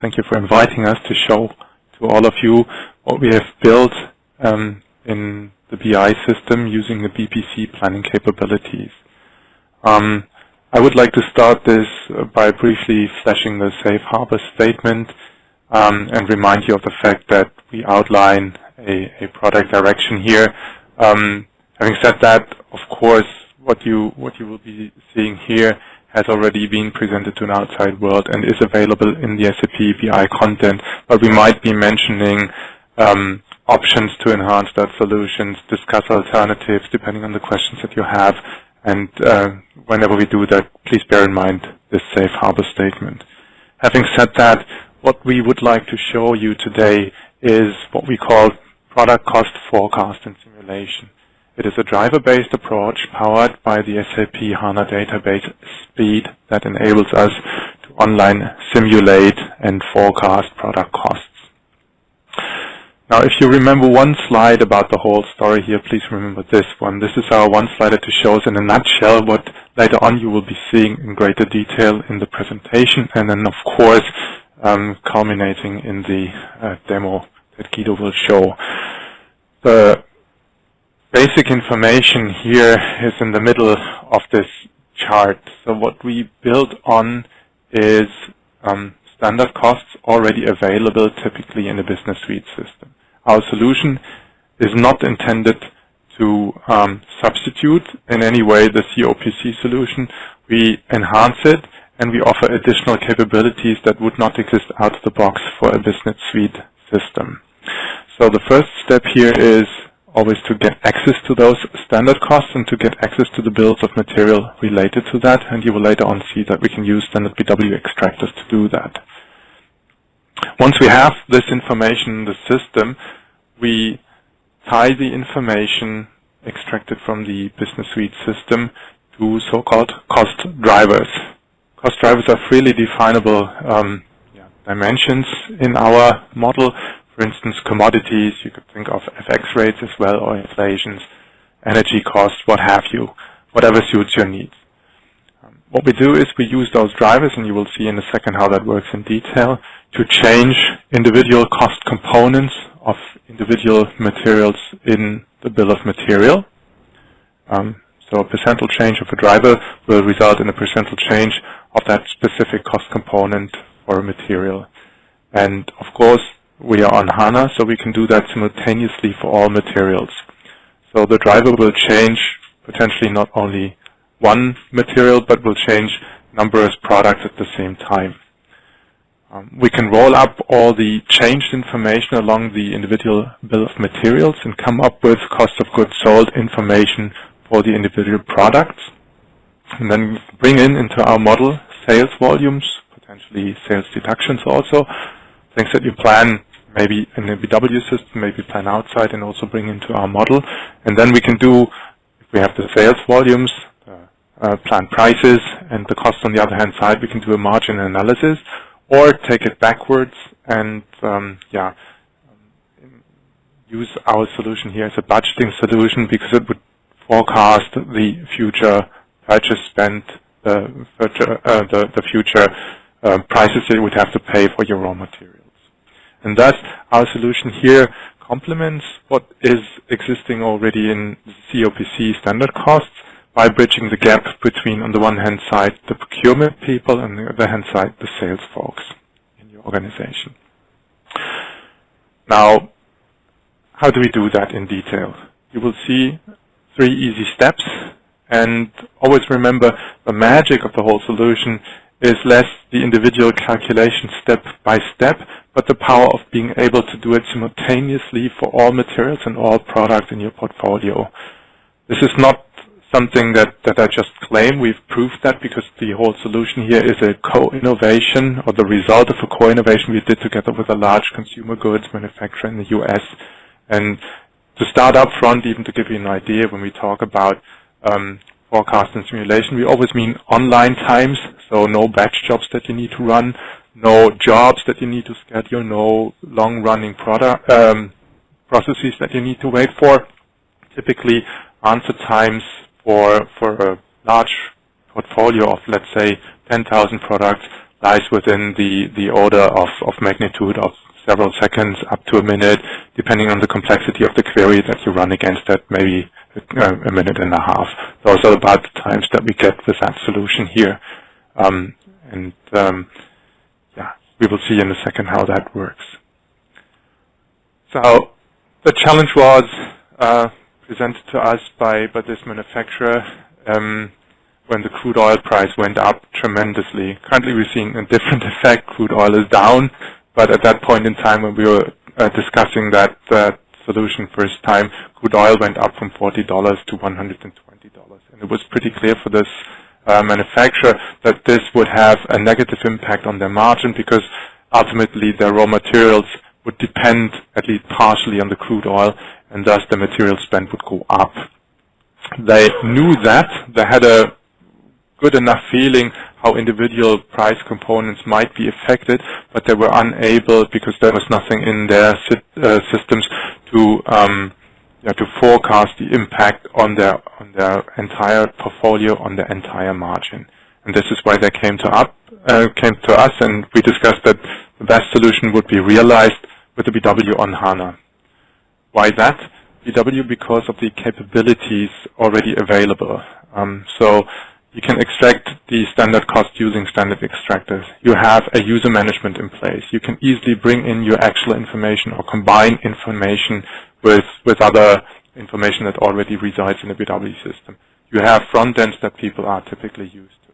Thank you for inviting us to show to all of you what we have built in the BI system using the BPC planning capabilities. I would like to start this by briefly flashing the safe harbor statement and remind you of the fact that we outline a product direction here. Having said that, of course, what you will be seeing here has already been presented to an outside world and is available in the SAP BI content, but we might be mentioning options to enhance that solutions, discuss alternatives depending on the questions that you have, and whenever we do that, please bear in mind this safe harbor statement. Having said that, what we would like to show you today is what we call product cost forecast and simulation. It is a driver-based approach powered by the SAP HANA database speed that enables us to online simulate and forecast product costs. Now, if you remember one slide about the whole story here, please remember this one. This is our one slide that shows in a nutshell what later on you will be seeing in greater detail in the presentation, and then, of course, culminating in the demo that Guido will show. The basic information here is in the middle of this chart. So what we build on is standard costs already available typically in a business suite system. Our solution is not intended to substitute in any way the COPC solution. We enhance it and we offer additional capabilities that would not exist out of the box for a business suite system. So the first step here is always to get access to those standard costs and to get access to the bills of material related to that, and you will later on see that we can use standard BW extractors to do that. Once we have this information in the system, we tie the information extracted from the business suite system to so-called cost drivers. Cost drivers are freely definable dimensions in our model. For instance, commodities, you could think of FX rates as well, or inflations, energy costs, what have you, whatever suits your needs. What we do is we use those drivers, and you will see in a second how that works in detail, to change individual cost components of individual materials in the bill of material. So a percentage change of a driver will result in a percentage change of that specific cost component for a material. And of course, we are on HANA, so we can do that simultaneously for all materials. So the driver will change potentially not only one material, but will change numerous products at the same time. We can roll up all the changed information along the individual bill of materials and come up with cost of goods sold information for the individual products. And then bring into our model sales volumes, potentially sales deductions also, things that you plan maybe in a BW system, maybe plan outside and also bring into our model. And then we can do, if we have the sales volumes, plan prices, and the cost on the other hand side, we can do a margin analysis, or take it backwards and use our solution here as a budgeting solution, because it would forecast the future purchase spend, the future prices that you would have to pay for your raw materials. And thus, our solution here complements what is existing already in COPC standard costs by bridging the gap between, on the one hand side, the procurement people, and on the other hand side, the sales folks in your organization. Now, how do we do that in detail? You will see 3 easy steps, and always remember the magic of the whole solution is less the individual calculation step by step, but the power of being able to do it simultaneously for all materials and all products in your portfolio. This is not something that I just claim. We've proved that because the whole solution here is a co-innovation, or the result of a co-innovation we did together with a large consumer goods manufacturer in the US. And to start up front, even to give you an idea, when we talk about forecast and simulation, we always mean online times, so no batch jobs that you need to run, no jobs that you need to schedule, no long-running processes that you need to wait for. Typically, answer times for a large portfolio of, let's say, 10,000 products lies within the order of magnitude of several seconds up to a minute, depending on the complexity of the query that you run against that, maybe a minute and a half. Those are about the times that we get with that solution here. Yeah, we will see in a second how that works. So the challenge was presented to us by this manufacturer when the crude oil price went up tremendously. Currently we're seeing a different effect. Crude oil is down, but at that point in time when we were discussing that solution first time, crude oil went up from $40 to $120. And it was pretty clear for this manufacturer that this would have a negative impact on their margin, because ultimately their raw materials would depend at least partially on the crude oil, and thus the material spend would go up. They knew that. They had a good enough feeling how individual price components might be affected, but they were unable, because there was nothing in their systems to forecast the impact on their entire portfolio, on their entire margin. And this is why they came to us, and we discussed that the best solution would be realized with the BW on HANA. Why that? BW because of the capabilities already available. So you can extract the standard cost using standard extractors. You have a user management in place. You can easily bring in your actual information or combine information with other information that already resides in the BW system. You have front ends that people are typically used to.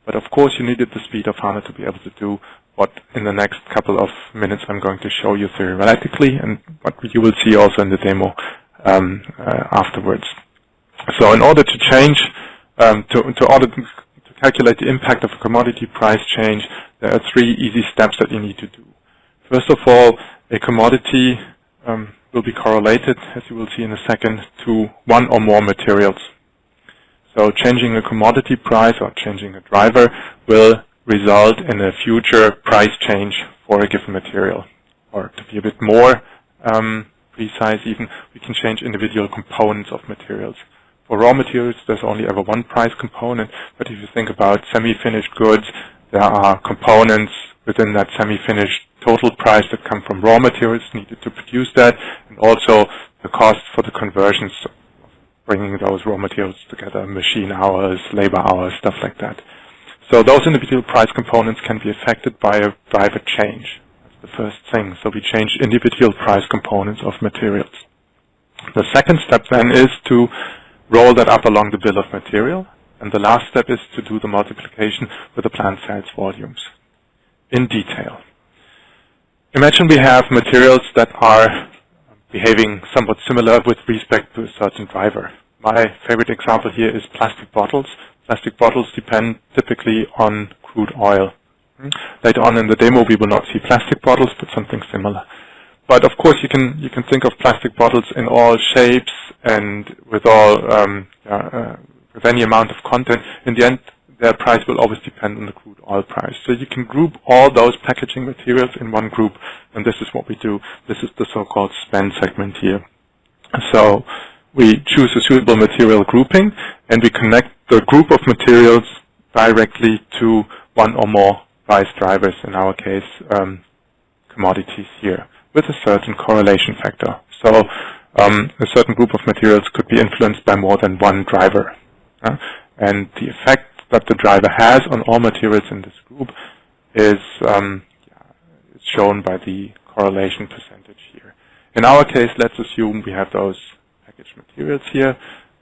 But of course you needed the speed of HANA to be able to do what in the next couple of minutes I'm going to show you theoretically, and what you will see also in the demo afterwards. So in order to change, to calculate the impact of a commodity price change, there are 3 easy steps that you need to do. First of all, a commodity will be correlated, as you will see in a second, to one or more materials. So changing a commodity price or changing a driver will result in a future price change for a given material. Or to be a bit more precise even, we can change individual components of materials. For raw materials, there's only ever one price component, but if you think about semi-finished goods, there are components within that semi-finished total price that come from raw materials needed to produce that, and also the cost for the conversions, bringing those raw materials together, machine hours, labor hours, stuff like that. So those individual price components can be affected by a driver change. That's the first thing. So we change individual price components of materials. The second step then is to roll that up along the bill of material. And the last step is to do the multiplication with the plant sales volumes in detail. Imagine we have materials that are behaving somewhat similar with respect to a certain driver. My favorite example here is plastic bottles. Plastic bottles depend typically on crude oil. Later on in the demo we will not see plastic bottles, but something similar. But of course you can think of plastic bottles in all shapes and with all with any amount of content. In the end, their price will always depend on the crude oil price. So you can group all those packaging materials in one group, and this is what we do. This is the so-called spend segment here. So we choose a suitable material grouping, and we connect the group of materials directly to one or more price drivers, in our case commodities here, with a certain correlation factor. So a certain group of materials could be influenced by more than one driver. And the effect that the driver has on all materials in this group is shown by the correlation percentage here. In our case, let's assume we have those packaged materials here,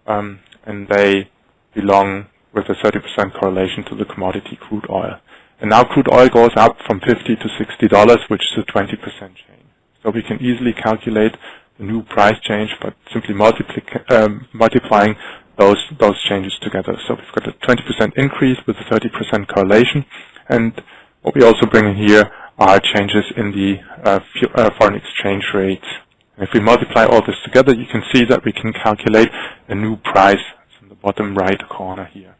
and they belong with a 30% correlation to the commodity crude oil. And now crude oil goes up from $50 to $60, which is a 20% change. So we can easily calculate the new price change by simply multiplying those changes together. So we've got a 20% increase with a 30% correlation, and what we also bring in here are changes in the foreign exchange rates. And if we multiply all this together, you can see that we can calculate a new price. It's in the bottom right corner here.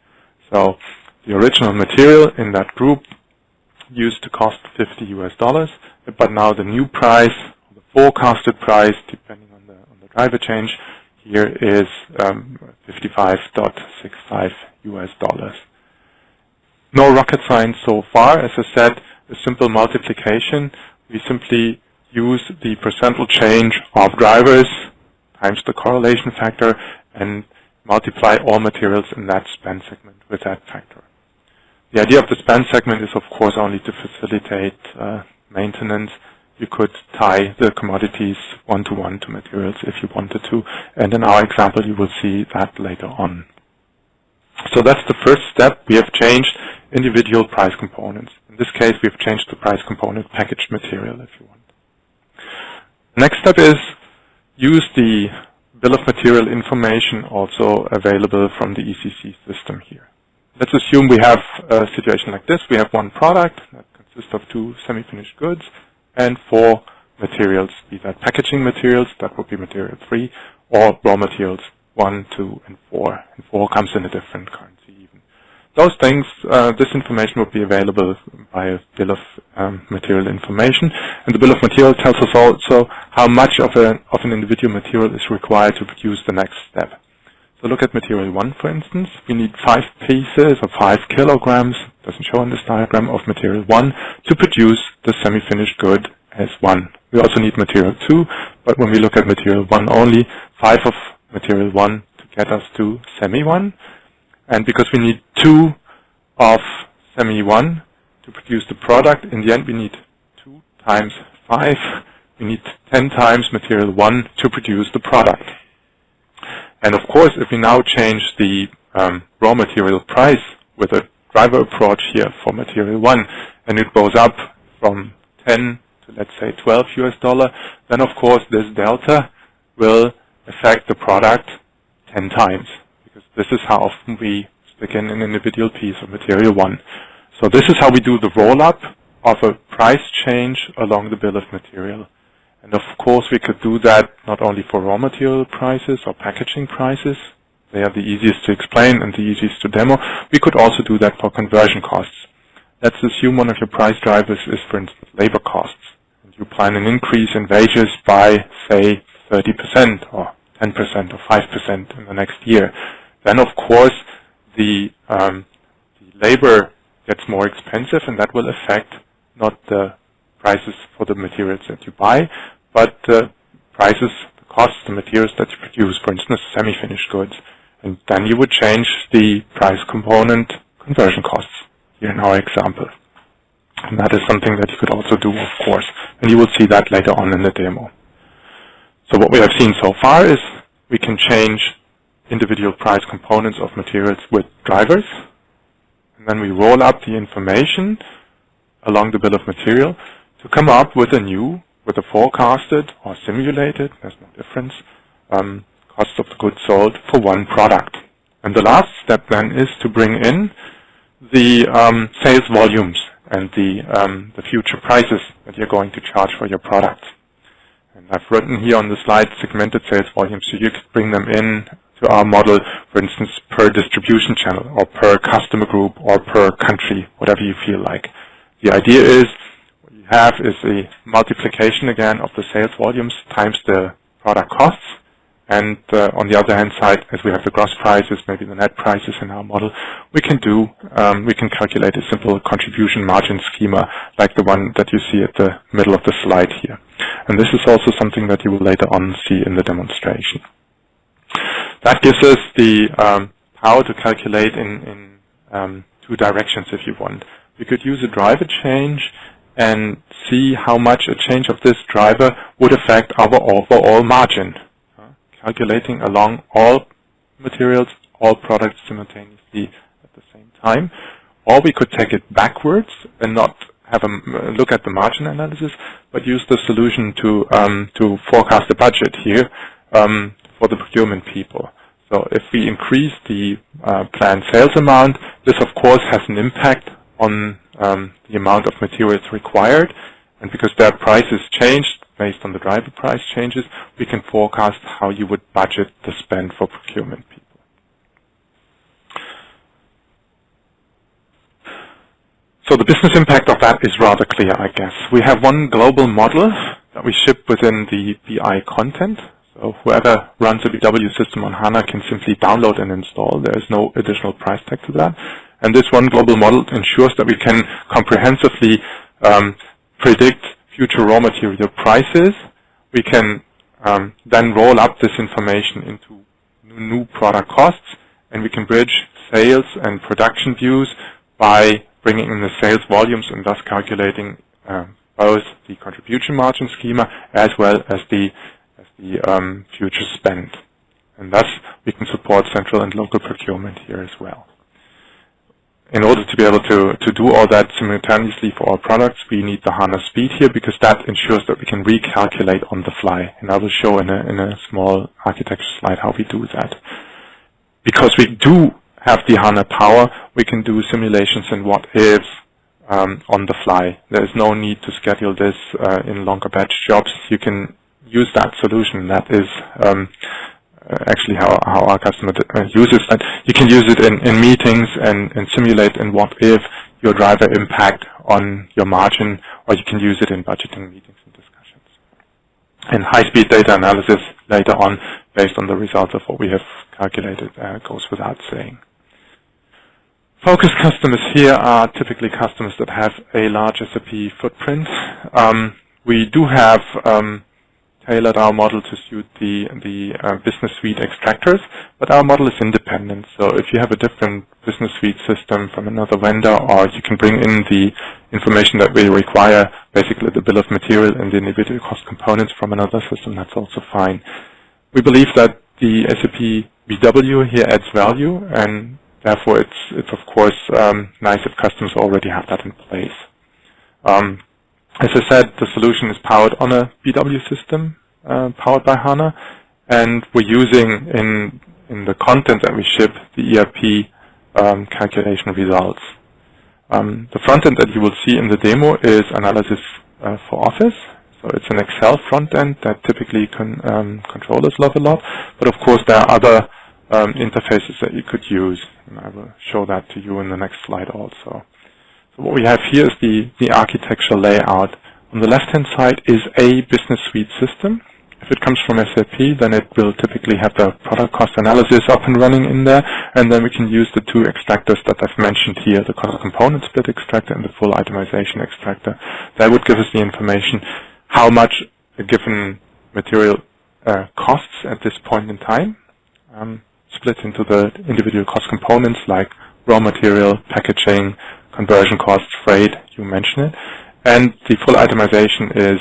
So the original material in that group used to cost $50 US, but now the new price, the forecasted price, depending on the driver change, here is $55.65 US. No rocket science so far. As I said, a simple multiplication. We simply use the percentage change of drivers times the correlation factor and multiply all materials in that spend segment with that factor. The idea of the spend segment is, of course, only to facilitate maintenance. You could tie the commodities one-to-one to materials if you wanted to, and in our example you will see that later on. So that's the first step. We have changed individual price components. In this case, we've changed the price component packaged material, if you want. Next step is use the bill of material information also available from the ECC system here. Let's assume we have a situation like this. We have one product that consists of 2 semi-finished goods and 4 materials, be that packaging materials, that would be material 3, or raw materials 1, 2, and 4. And 4 comes in a different currency even. Those things, this information will be available by a bill of material information. And the bill of material tells us also how much of an individual material is required to produce the next step. So look at material 1, for instance. We need 5 pieces or 5 kilograms, doesn't show on this diagram, of material 1 to produce the semi-finished good as 1. We also need material 2, but when we look at material 1 only, 5 of material 1 to get us to semi 1. And because we need 2 of semi 1 to produce the product, in the end we need 2 times 5. We need 10 times material 1 to produce the product. And of course, if we now change the raw material price with a driver approach here for material 1, and it goes up from 10 to, let's say, $12 US, then of course this delta will affect the product 10 times, because this is how often we stick in an individual piece of material 1. So this is how we do the roll-up of a price change along the bill of material. And of course, we could do that not only for raw material prices or packaging prices. They are the easiest to explain and the easiest to demo. We could also do that for conversion costs. Let's assume one of your price drivers is, for instance, labor costs. And you plan an increase in wages by, say, 30% or 10% or 5% in the next year. Then, of course, the labor gets more expensive, and that will affect not the prices for the materials that you buy, but the prices, the costs, the materials that you produce, for instance, semi-finished goods. And then you would change the price component conversion costs here in our example. And that is something that you could also do, of course. And you will see that later on in the demo. So what we have seen so far is we can change individual price components of materials with drivers. And then we roll up the information along the bill of material to come up with a forecasted or simulated, there's no difference, cost of the goods sold for one product. And the last step then is to bring in the sales volumes and the future prices that you're going to charge for your product. And I've written here on the slide segmented sales volumes, so you could bring them in to our model, for instance, per distribution channel or per customer group or per country, whatever you feel like. The idea is what you have is a multiplication again of the sales volumes times the product costs. And on the other hand side, as we have the gross prices, maybe the net prices in our model, we can calculate a simple contribution margin schema like the one that you see at the middle of the slide here. And this is also something that you will later on see in the demonstration. That gives us the power to calculate in two directions if you want. We could use a driver change and see how much a change of this driver would affect our overall margin. Calculating along all materials, all products simultaneously at the same time. Or we could take it backwards and not have a look at the margin analysis, but use the solution to forecast the budget here for the procurement people. So if we increase the planned sales amount, this of course has an impact on the amount of materials required, and because their prices changed based on the driver price changes, we can forecast how you would budget the spend for procurement people. So the business impact of that is rather clear, I guess. We have one global model that we ship within the BI content. So whoever runs a BW system on HANA can simply download and install. There is no additional price tag to that. And this one global model ensures that we can comprehensively predict future raw material prices. We can then roll up this information into new product costs, and we can bridge sales and production views by bringing in the sales volumes and thus calculating both the contribution margin schema as well as the future spend. And thus we can support central and local procurement here as well. In order to be able to do all that simultaneously for our products, we need the HANA speed here, because that ensures that we can recalculate on the fly. And I will show in a small architecture slide how we do that. Because we do have the HANA power, we can do simulations and what-ifs on the fly. There is no need to schedule this in longer batch jobs. You can use that solution. That is actually how our customer uses it. You can use it in meetings and simulate in what if your driver impact on your margin, or you can use it in budgeting meetings and discussions. And high-speed data analysis later on, based on the results of what we have calculated, goes without saying. Focus customers here are typically customers that have a large SAP footprint. We do have tailored our model to suit the business suite extractors, but our model is independent. So if you have a different business suite system from another vendor, or you can bring in the information that we require, basically the bill of material and the individual cost components from another system, that's also fine. We believe that the SAP BW here adds value, and therefore it's of course nice if customers already have that in place. As I said, the solution is powered on a BW system, powered by HANA, and we're using in the content that we ship the ERP calculation results. The front end that you will see in the demo is analysis for Office. So it's an Excel front end that typically controllers love a lot, but of course there are other interfaces that you could use, and I will show that to you in the next slide also. So what we have here is the architecture layout. On the left-hand side is a business suite system. If it comes from SAP, then it will typically have the product cost analysis up and running in there, and then we can use the two extractors that I've mentioned here, the cost component split extractor and the full itemization extractor. That would give us the information how much a given material costs at this point in time, split into the individual cost components like raw material, packaging, conversion costs, freight, you mention it. And the full itemization is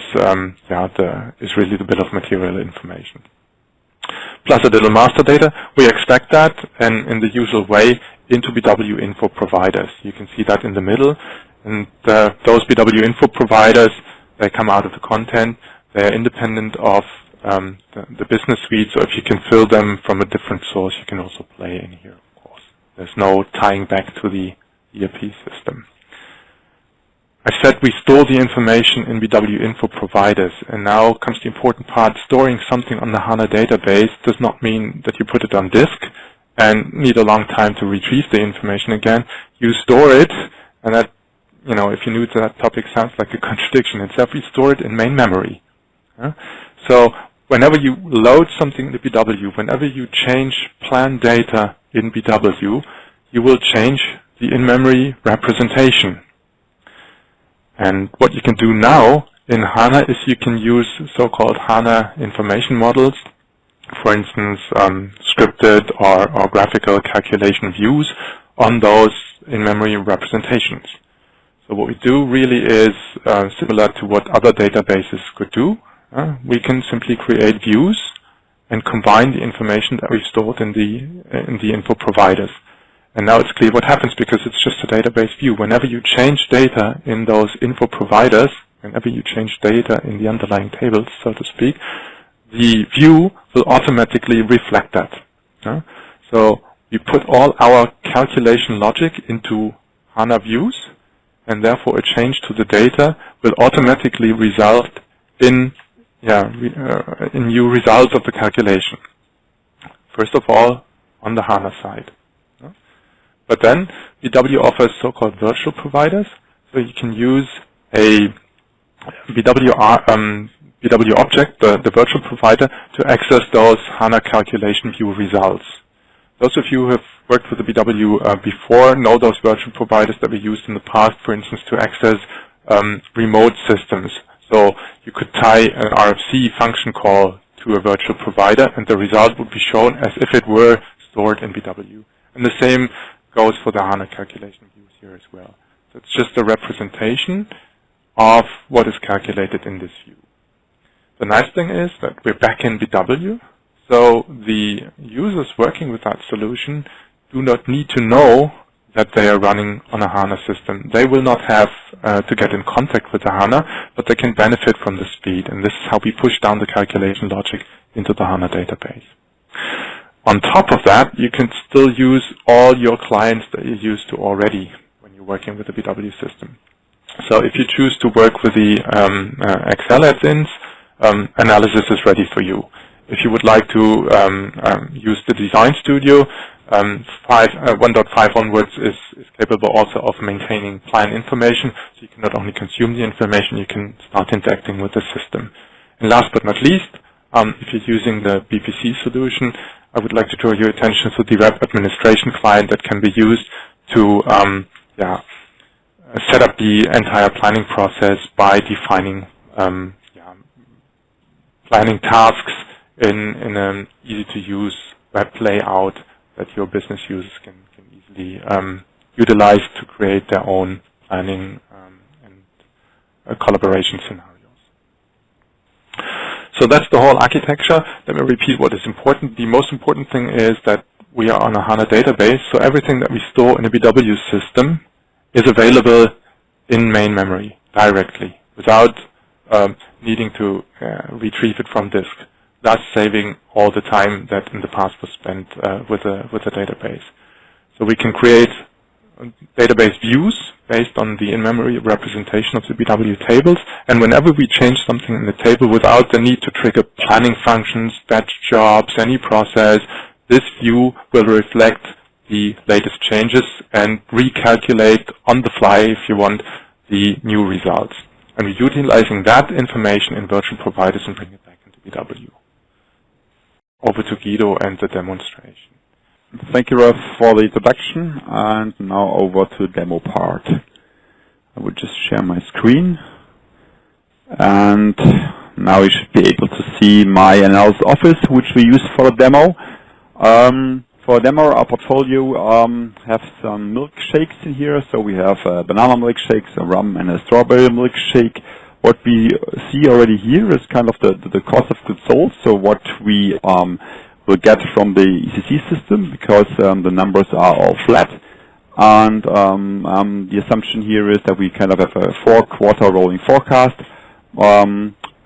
really the bill of material information. Plus a little master data. We extract that and in the usual way into BW info providers. You can see that in the middle. And those BW info providers, they come out of the content. They are independent of the business suite. So if you can fill them from a different source, you can also play in here, of course. There's no tying back to the ERP system. I said we store the information in BW info providers, and now comes the important part. Storing something on the HANA database does not mean that you put it on disk and need a long time to retrieve the information again. You store it, and that, if you're new to that topic, sounds like a contradiction. Instead, we store it in main memory. So whenever you load something in the BW, whenever you change plan data in BW, you will change the in-memory representation. And what you can do now in HANA is you can use so-called HANA information models, for instance, scripted or graphical calculation views on those in-memory representations. So what we do really is similar to what other databases could do. We can simply create views and combine the information that we've stored in the info providers. And now it's clear what happens because it's just a database view. Whenever you change data in those info providers, whenever you change data in the underlying tables, so to speak, the view will automatically reflect that. So we put all our calculation logic into HANA views, and therefore a change to the data will automatically result in new results of the calculation. First of all, on the HANA side. But then BW offers so-called virtual providers, so you can use a BW object, the virtual provider, to access those HANA calculation view results. Those of you who have worked with the BW before know those virtual providers that we used in the past, for instance, to access remote systems. So you could tie an RFC function call to a virtual provider, and the result would be shown as if it were stored in BW. And the same goes for the HANA calculation views here as well. So it's just a representation of what is calculated in this view. The nice thing is that we're back in BW, so the users working with that solution do not need to know that they are running on a HANA system. They will not have to get in contact with the HANA, but they can benefit from the speed, and this is how we push down the calculation logic into the HANA database. On top of that, you can still use all your clients that you used to already when you're working with the BW system. So if you choose to work with the Excel add-ins, analysis is ready for you. If you would like to use the Design Studio, 1.5 onwards is capable also of maintaining plan information, so you can not only consume the information, you can start interacting with the system. And last but not least, if you're using the BPC solution, I would like to draw your attention to the web administration client that can be used to set up the entire planning process by defining planning tasks in an easy-to-use web layout that your business users can easily utilize to create their own planning and collaboration scenarios. So that's the whole architecture. Let me repeat what is important. The most important thing is that we are on a HANA database, so everything that we store in a BW system is available in main memory directly without needing to retrieve it from disk, thus saving all the time that in the past was spent with a database. So we can create database views based on the in-memory representation of the BW tables, and whenever we change something in the table without the need to trigger planning functions, batch jobs, any process, this view will reflect the latest changes and recalculate on the fly, if you want, the new results. And we're utilizing that information in virtual providers and bring it back into BW. Over to Guido and the demonstration. Thank you, Rolf, for the introduction, and now over to the demo part. I will just share my screen, and now you should be able to see my analysis office, which we use for the demo. For a demo, our portfolio have some milkshakes in here. So we have a banana milkshake, a rum, and a strawberry milkshake. What we see already here is kind of the cost of goods sold. So what we will get from the ECC system, because the numbers are all flat. And the assumption here is that we kind of have a 4-quarter rolling forecast.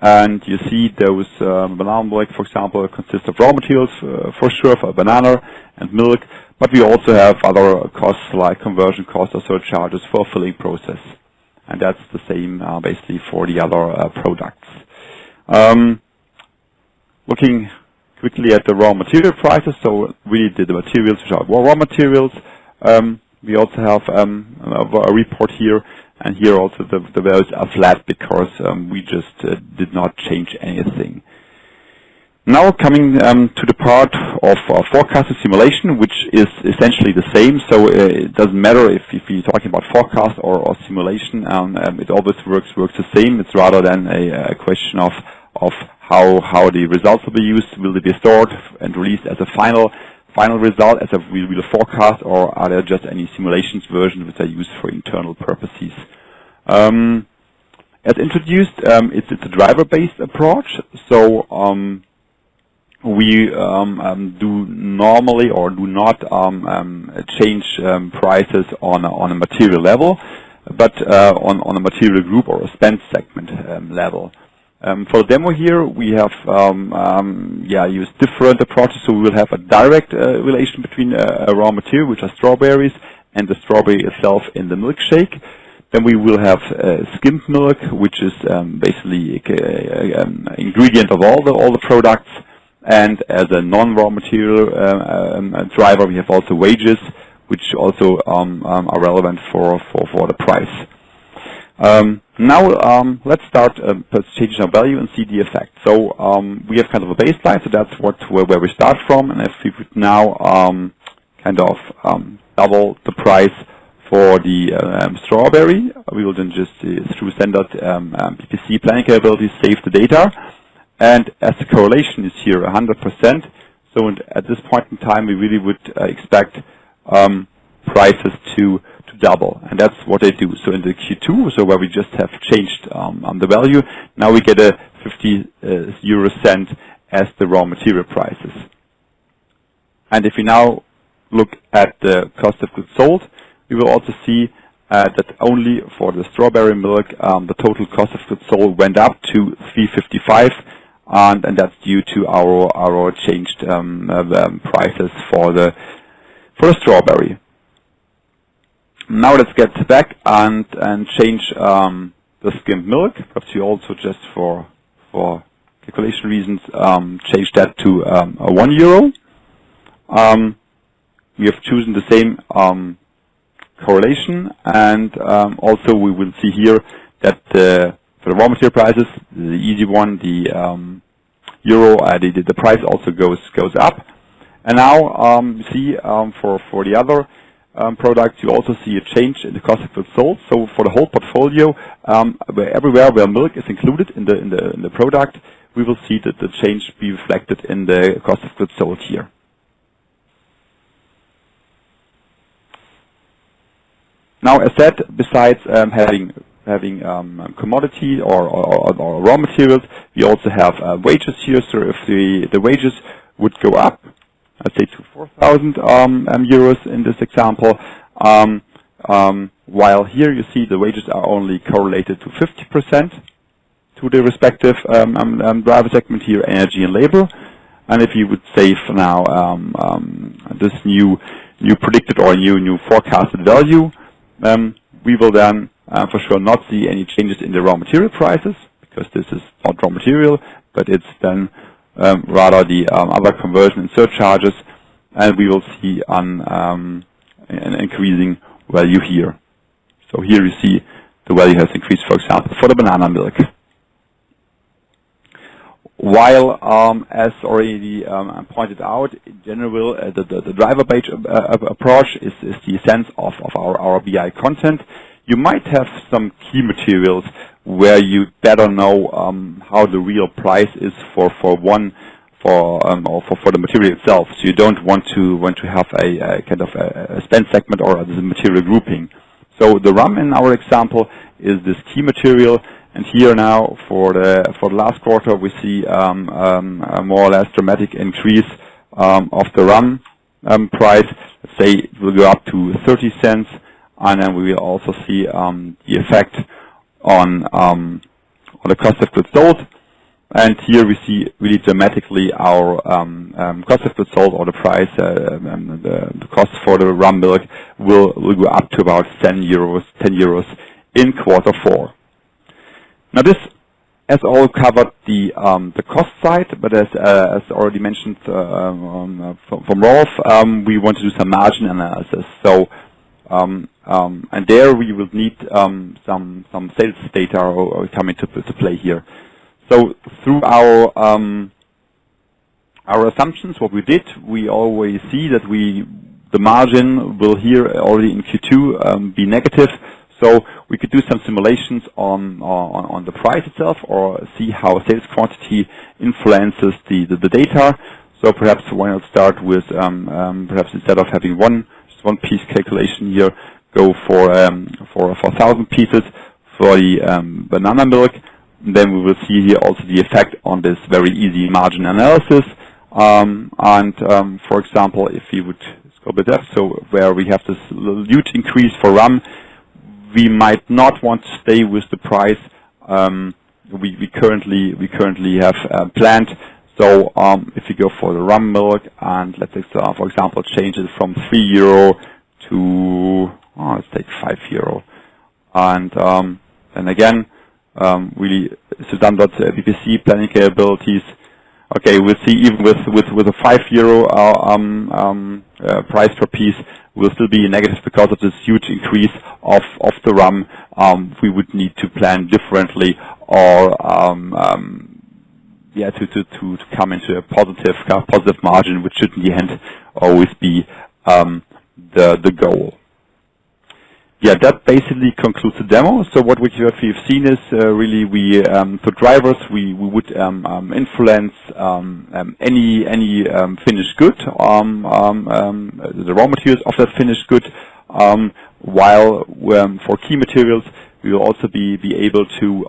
And you see those banana milk, for example, consists of raw materials for sure, for banana and milk, but we also have other costs like conversion costs or surcharges for filling process. And that's the same basically for the other products. Looking quickly at the raw material prices, so really the materials which are raw materials. We also have a report here, and here also the values are flat because we just did not change anything. Now coming to the part of forecast simulation, which is essentially the same. So it doesn't matter if you're talking about forecast or simulation. It always works the same. It's rather than a question of how the results will be used. Will they be stored and released as a final result, as a real forecast, or are there just any simulations versions which are used for internal purposes? As introduced, it's a driver-based approach. So we do normally or do not change prices on a material level, but on a material group or a spend segment level. For the demo here, we have used different approaches. So we will have a direct relation between a raw material, which are strawberries, and the strawberry itself in the milkshake. Then we will have skimmed milk, which is basically an ingredient of all the products. And as a non-raw material driver, we have also wages, which also are relevant for the price. Now let's start changing our value and see the effect. So we have kind of a baseline, so that's where we start from. And if we would now kind of double the price for the strawberry. We will then just through standard PPC planning capabilities save the data, and as the correlation is here 100%, so at this point in time we really would expect prices to double, and that's what they do. So in the Q2, so where we just have changed the value, now we get a 50 euro cent as the raw material prices. And if we now look at the cost of goods sold, we will also see that only for the strawberry milk, the total cost of goods sold went up to 355, and that's due to our changed prices for the strawberry. Now let's get back and change the skimmed milk. Perhaps you also just for calculation reasons change that to €1. We have chosen the same correlation, and also we will see here that for the raw material prices, the easy one, the euro, the price also goes up. And now you see for the other products, you also see a change in the cost of goods sold. So for the whole portfolio, everywhere where milk is included in the product, we will see that the change be reflected in the cost of goods sold here. Now, as said, besides having commodity or raw materials, we also have wages here. So if the wages would go up, let's say to 4,000 euros in this example, while here you see the wages are only correlated to 50% to the respective driver segment here, energy and labor. And if you would save now this new predicted or new forecasted value, we will then for sure not see any changes in the raw material prices, because this is not raw material, but it's then rather the other conversion and surcharges, and we will see an increasing value here. So here you see the value has increased, for example, for the banana milk. While, as already pointed out, in general, the driver-based approach is the essence of our BI content. You might have some key materials where you better know how the real price is for the material itself. So you don't want to have a kind of a spend segment or a material grouping. So the RAM in our example is this key material. And here now, for the last quarter, we see a more or less dramatic increase of the RAM price. Let's say it will go up to 30 cents, and then we will also see the effect on the cost of goods sold. And here we see really dramatically our cost of goods sold, or the price, the cost for the RAM milk will go up to about 10 euros in quarter 4. Now this has all covered the cost side, but as already mentioned from Rolf, we want to do some margin analysis. So and there we will need some sales data come into play here. So through our assumptions, what we did, we always see that the margin will here already in Q2 be negative. So we could do some simulations on the price itself, or see how sales quantity influences the data. So perhaps why not start with perhaps instead of having just one piece calculation here, go for 1,000 pieces for the banana milk. And then we will see here also the effect on this very easy margin analysis. For example, if we would go a bit up, so where we have this huge increase for RAM, we might not want to stay with the price we currently have planned. So if you go for the RAM milk, and let's say, for example, change it from €3 to let's take €5, and then again really standard PPC planning capabilities. Okay, we'll see even with a €5 price per piece, will still be negative because of this huge increase of the RAM. We would need to plan differently, or to come into a positive margin, which should in the end always be the goal. Yeah, that basically concludes the demo. So what we've seen is really for drivers we would influence any finished good, the raw materials of that finished good, while for key materials we will also be able to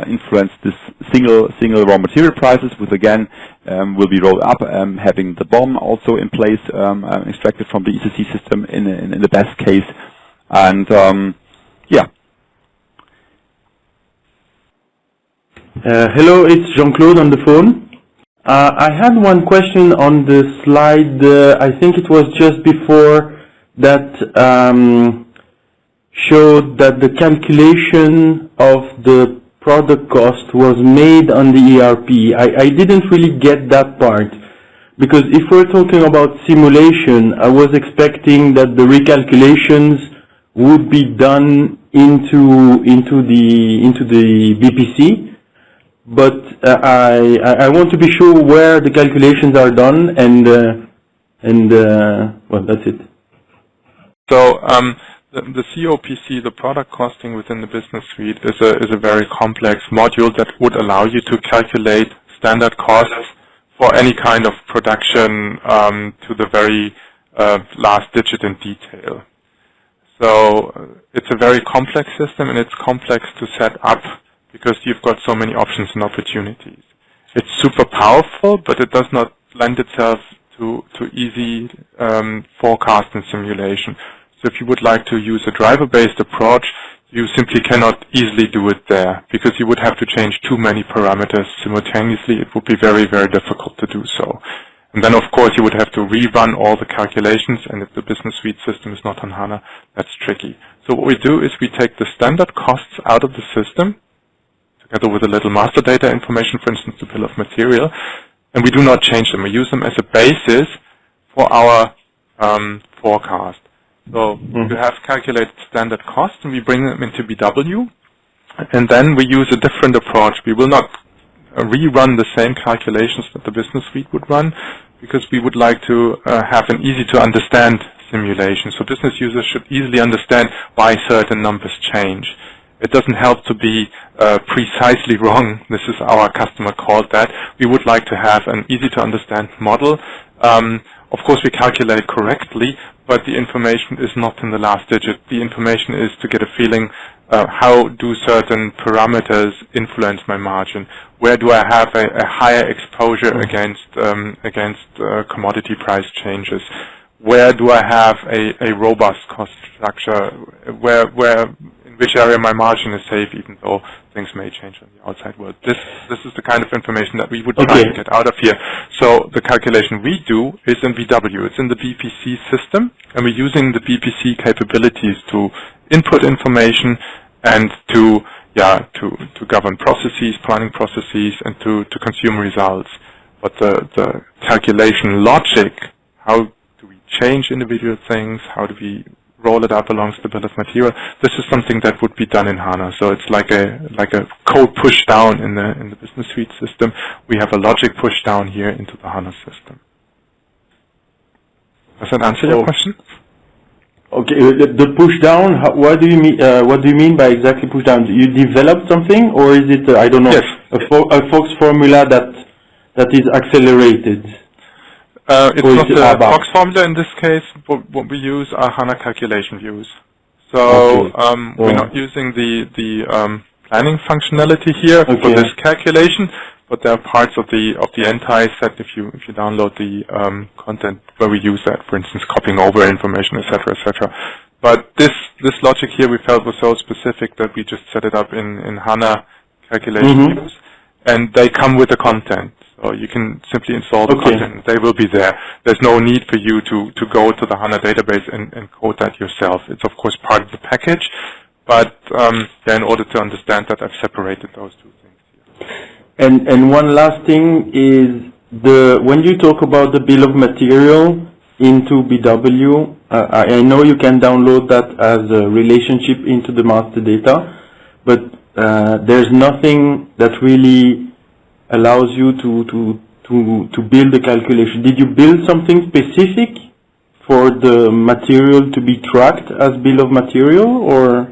influence this single raw material prices, which again will be rolled up, having the BOM also in place, extracted from the ECC system in the best case. And yeah. Hello, it's Jean-Claude on the phone. I had one question on the slide. I think it was just before that showed that the calculation of the product cost was made on the ERP. I didn't really get that part, because if we're talking about simulation, I was expecting that the recalculations would be done into the BPC, but I want to be sure where the calculations are done, and well, that's it. So the COPC, the product costing within the business suite, is a very complex module that would allow you to calculate standard costs for any kind of production to the very last digit in detail. So it's a very complex system, and it's complex to set up because you've got so many options and opportunities. It's super powerful, but it does not lend itself to easy forecast and simulation. So if you would like to use a driver-based approach, you simply cannot easily do it there, because you would have to change too many parameters simultaneously. It would be very, very difficult to do so. And then, of course, you would have to rerun all the calculations, and if the business suite system is not on HANA, that's tricky. So what we do is we take the standard costs out of the system, together with a little master data information, for instance, the bill of material, and we do not change them. We use them as a basis for our forecast. So you have calculated standard costs, and we bring them into BW, and then we use a different approach. We will not rerun the same calculations that the business suite would run, because we would like to have an easy to understand simulation. So business users should easily understand why certain numbers change. It doesn't help to be precisely wrong. This is our customer called that. We would like to have an easy to understand model. Of course, we calculate correctly, but the information is not in the last digit. The information is to get a feeling, how do certain parameters influence my margin? Where do I have a higher exposure against commodity price changes? Where do I have a robust cost structure? In which area my margin is safe, even though things may change in the outside world? This is the kind of information that we would try to get out of here. So the calculation we do is in BW. It's in the BPC system, and we're using the BPC capabilities to input information and to govern processes, planning processes, and to consume results. But the calculation logic, how do we change individual things? How do we roll it up along the bill of material? This is something that would be done in HANA. So it's like a code push down in the business suite system. We have a logic push down here into the HANA system. Does that answer your question? Okay, the push down. What do you mean? What do you mean by exactly push down? You develop something, or is it I don't know, yes, a Fox formula that is accelerated? It's not a Fox formula in this case. What we use are HANA calculation views. So we're not using the planning functionality here for this calculation, but there are parts of the entire set. If you download the content where we use that, for instance, copying over information, etc., etc. But this logic here we felt was so specific that we just set it up in HANA calculation views, and they come with the content. So you can simply install the content. They will be there. There's no need for you to go to the HANA database and code that yourself. It's of course part of the package, but in order to understand that, I've separated those two things here. And one last thing is when you talk about the bill of material into BW, I know you can download that as a relationship into the master data, but there's nothing that really allows you to build a calculation. Did you build something specific for the material to be tracked as bill of material, or?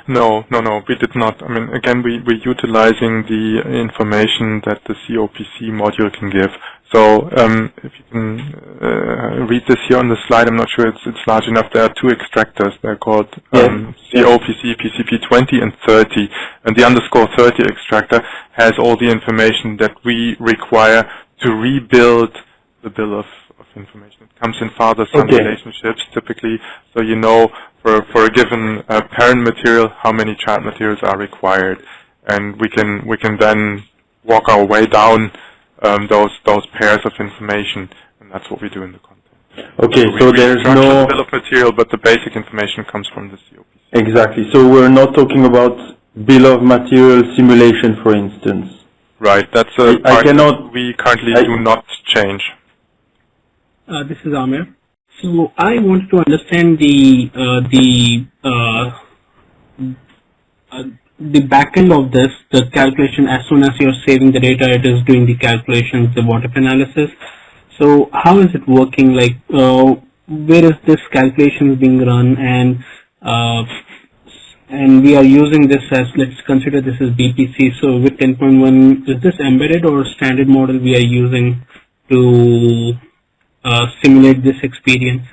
No, we did not. I mean, again, we're utilizing the information that the COPC module can give. So if you can read this here on the slide, I'm not sure it's large enough. There are two extractors. They're called COPC, PCP 20 and 30. And the underscore 30 extractor has all the information that we require to rebuild the bill of information. It comes in father-son relationships typically, so you know for a given parent material how many child materials are required, and we can then walk our way down those pairs of information, and that's what we do in the content. Okay, so there's no bill of material, but the basic information comes from the COPC. Exactly. So we're not talking about bill of material simulation, for instance. Right. That's a part that we currently do not change. This is Amir. So I want to understand the back end of this, the calculation. As soon as you're saving the data, it is doing the calculations, the what-if analysis. So how is it working? Like, where is this calculation being run? And we are using this as, let's consider this as BPC. So with 10.1, is this embedded or standard model we are using to simulate this experience?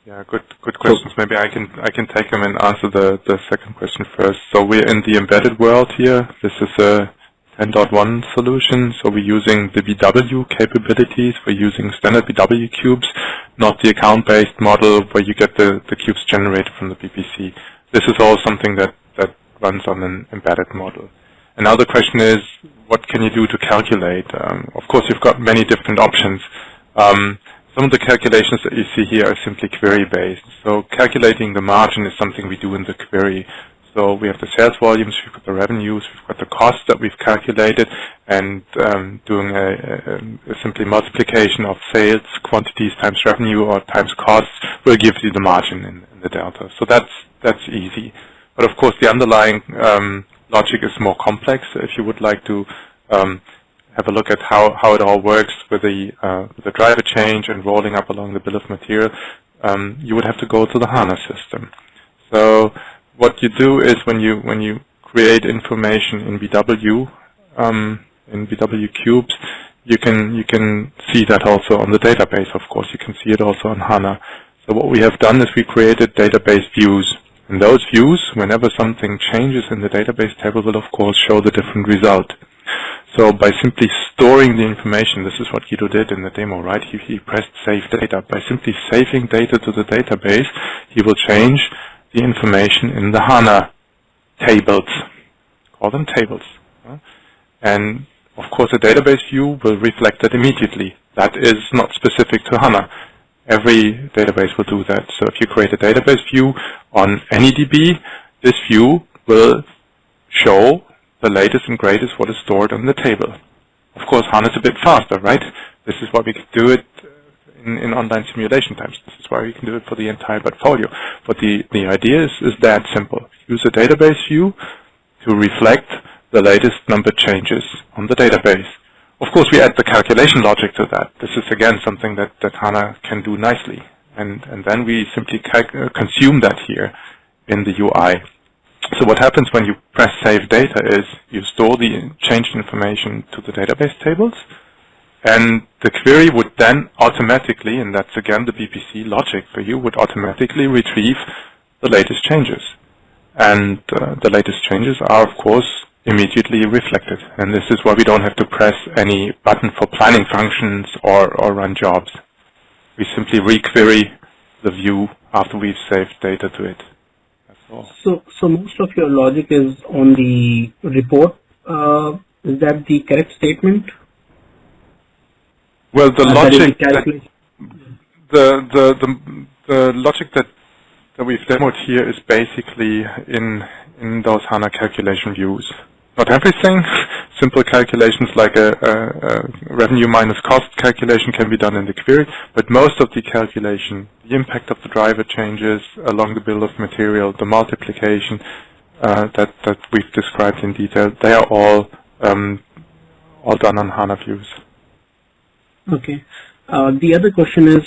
Yeah, good questions. Maybe I can take them and answer the second question first. So we're in the embedded world here. This is a 10.1 solution. So we're using the BW capabilities. We're using standard BW cubes, not the account-based model where you get the cubes generated from the BPC. This is all something that runs on an embedded model. And now the question is, what can you do to calculate? Of course, you've got many different options. Some of the calculations that you see here are simply query-based. So calculating the margin is something we do in the query. So we have the sales volumes, we've got the revenues, we've got the costs that we've calculated, and doing a simply multiplication of sales quantities times revenue or times costs will give you the margin in the delta. So that's easy. But of course, the underlying logic is more complex. If you would like to have a look at how it all works with the driver change and rolling up along the bill of material, you would have to go to the HANA system. So what you do is when you create information in BW cubes, you can see that also on the database. Of course, you can see it also on HANA. So what we have done is we created database views. And those views, whenever something changes in the database table, will of course show the different result. So by simply storing the information, this is what Guido did in the demo, right? He pressed save data. By simply saving data to the database, he will change the information in the HANA tables. Call them tables. And of course, a database view will reflect that immediately. That is not specific to HANA. Every database will do that. So if you create a database view on any DB, this view will show the latest and greatest what is stored on the table. Of course, HANA is a bit faster, right? This is why we can do it in online simulation times. This is why we can do it for the entire portfolio. But the idea is that simple. Use a database view to reflect the latest number changes on the database. Of course, we add the calculation logic to that. This is again something that HANA can do nicely. And then we simply consume that here in the UI. So what happens when you press save data is you store the changed information to the database tables, and the query would then automatically, and that's again the BPC logic for you, would automatically retrieve the latest changes. And the latest changes are of course immediately reflected. And this is why we don't have to press any button for planning functions or run jobs. We simply requery the view after we've saved data to it. So most of your logic is on the report. Is that the correct statement? Well, the logic the logic that we've demoed here is basically in those HANA calculation views. Not everything. Simple calculations like a revenue minus cost calculation can be done in the query, but most of the calculation, the impact of the driver changes along the bill of material, the multiplication that we've described in detail, they are all done on HANA views. Okay. The other question is,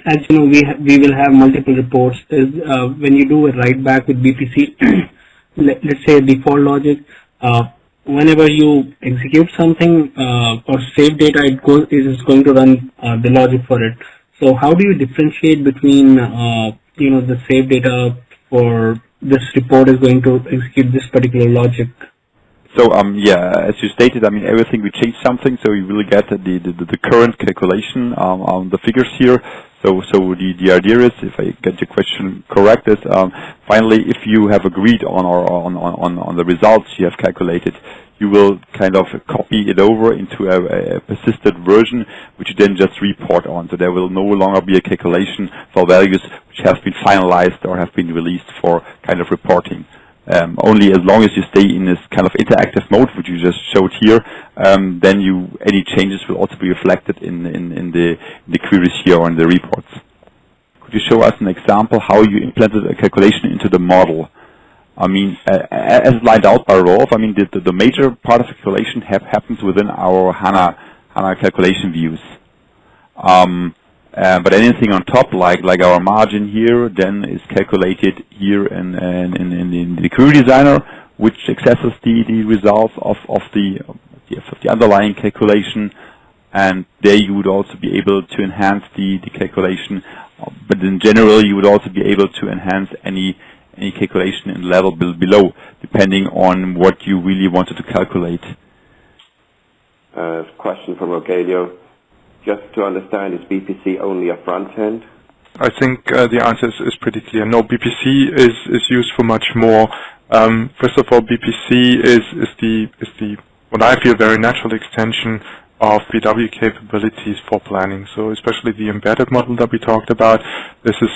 as you know, we will have multiple reports. When you do a write back with BPC, let's say default logic, whenever you execute something or save data, it is going to run the logic for it. So how do you differentiate between the save data for this report is going to execute this particular logic? So yeah, as you stated, I mean everything we change something, so you will get the current calculation on the figures here. So the idea is, if I get your question correct, is finally if you have agreed on the results you have calculated, you will kind of copy it over into a persistent version, which you then just report on. So there will no longer be a calculation for values which have been finalized or have been released for kind of reporting. Only as long as you stay in this kind of interactive mode, which you just showed here, then any changes will also be reflected in the queries here or in the reports. Could you show us an example how you implemented a calculation into the model? I mean, as lined out by Rolf, I mean the major part of the calculation happens within our HANA calculation views. But anything on top, like our margin here, then is calculated here in the query designer, which accesses the results of the underlying calculation, and there you would also be able to enhance the calculation. But in general, you would also be able to enhance any calculation in level below, depending on what you really wanted to calculate. Question from Rogelio. Just to understand, is BPC only a front end? I think the answer is pretty clear. No, BPC is used for much more. First of all, BPC is the what I feel very natural extension of BW capabilities for planning. So especially the embedded model that we talked about, this is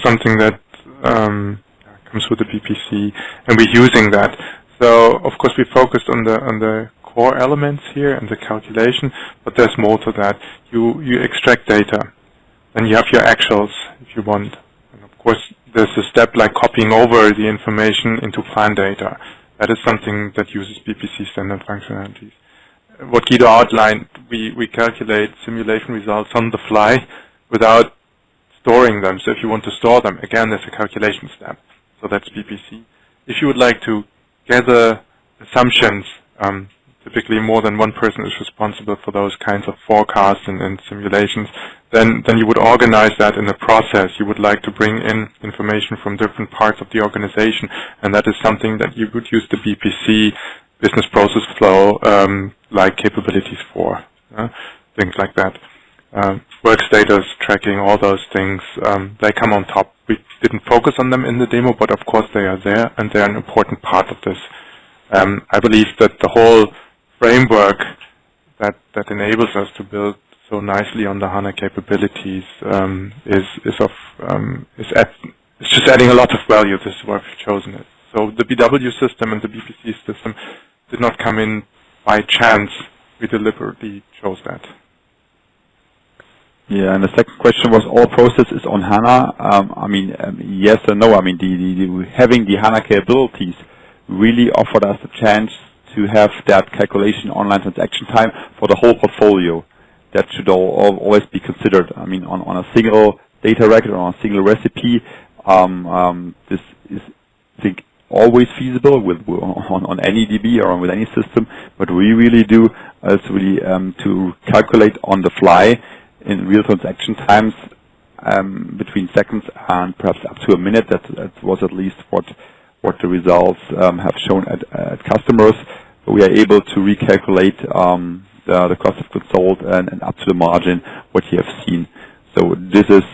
something that comes with the BPC, and we're using that. So of course we focused on the core elements here and the calculation, but there's more to that. You extract data, then you have your actuals if you want, and of course there's a step like copying over the information into plan data. That is something that uses BPC standard functionalities. What Guido outlined, we calculate simulation results on the fly without storing them. So if you want to store them, again there's a calculation step. So that's BPC. If you would like to gather assumptions, typically more than one person is responsible for those kinds of forecasts and simulations, then you would organize that in a process. You would like to bring in information from different parts of the organization, and that is something that you would use the BPC business process flow like capabilities for, things like that. Work status tracking, all those things, they come on top. We didn't focus on them in the demo, but of course they are there, and they're an important part of this. I believe that the whole framework that enables us to build so nicely on the HANA capabilities is just adding a lot of value. This is why we've chosen it. So the BW system and the BPC system did not come in by chance. We deliberately chose that. Yeah, and the second question was, all processes on HANA? Yes and no. I mean, having the HANA capabilities really offered us the chance to have that calculation online transaction time for the whole portfolio. That should always be considered. I mean, on a single data record or on a single recipe, this is, I think, always feasible on any DB or with any system. What we really do is really to calculate on the fly in real transaction times between seconds and perhaps up to a minute. That was at least what the results have shown at customers. We are able to recalculate the cost of goods sold and up to the margin what you have seen. So this is,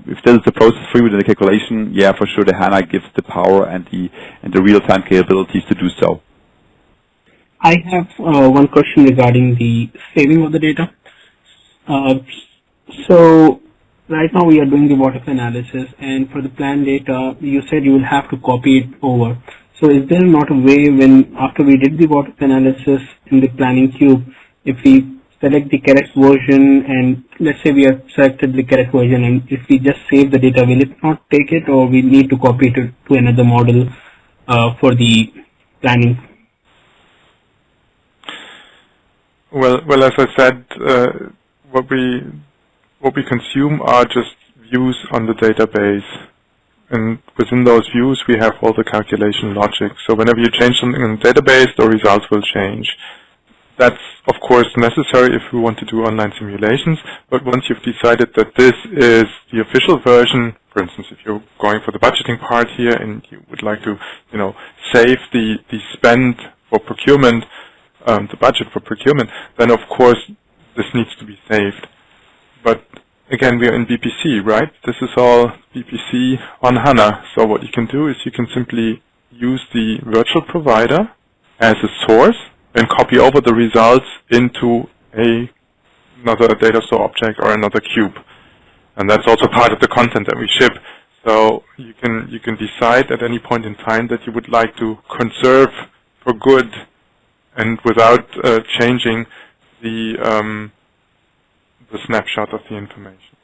if this is the process free within the calculation, yeah, for sure the HANA gives the power and the real-time capabilities to do so. I have one question regarding the saving of the data. So right now we are doing the what-if analysis, and for the plan data, you said you will have to copy it over. So is there not a way when, after we did the what-if analysis in the planning cube, if we select the correct version, and let's say we have selected the correct version, and if we just save the data, will it not take it, or we need to copy it to another model for the planning? Well, as I said, what we consume are just views on the database, and within those views we have all the calculation logic. So whenever you change something in the database, the results will change. That's of course necessary if we want to do online simulations, but once you've decided that this is the official version, for instance, if you're going for the budgeting part here and you would like to, save the spend for procurement, the budget for procurement, then of course this needs to be saved. But again, we are in BPC, right? This is all BPC on HANA. So what you can do is you can simply use the virtual provider as a source and copy over the results into another data store object or another cube. And that's also part of the content that we ship. So you can decide at any point in time that you would like to conserve for good and without changing the snapshot of the information.